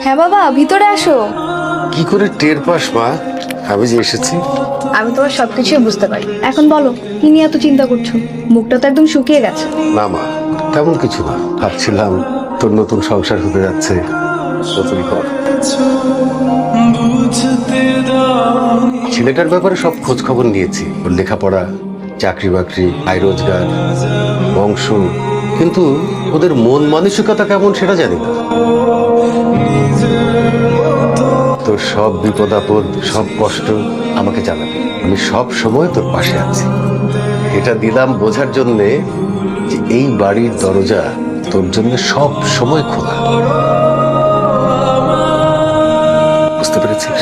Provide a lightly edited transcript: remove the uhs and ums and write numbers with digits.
হ্যাঁ বাবা, ভিতরে আসো। কি করে টের পাস মা আমি যে এসেছি? আমি তোমার সবকিছুই বুঝতে পারি। এখন বলো, কি নিয়ে এত চিন্তা করছো? মুখটা তো একদম শুকিয়ে গেছে। না মা, তেমন কিছু না। ভাবছিলাম তোর নতুন সংসার হতে যাচ্ছে, নতুন ঘর। ছেলেটার ব্যাপারে সব খোঁজ খবর নিয়েছি, ওর লেখাপড়া, চাকরি বাকরি, আয় রোজগার, বংশ, কিন্তু ওদের মন মানসিকতা কেমন সেটা জানি না। তোর সব বিপদ আপদ, সব কষ্ট আমাকে জানাবি, আমি সব সময় তোর পাশে আছি। এটা দিলাম বোঝার জন্যে যে এই বাড়ির দরজা তোর জন্য সব সময় খোলা। বুঝতে পেরেছিস?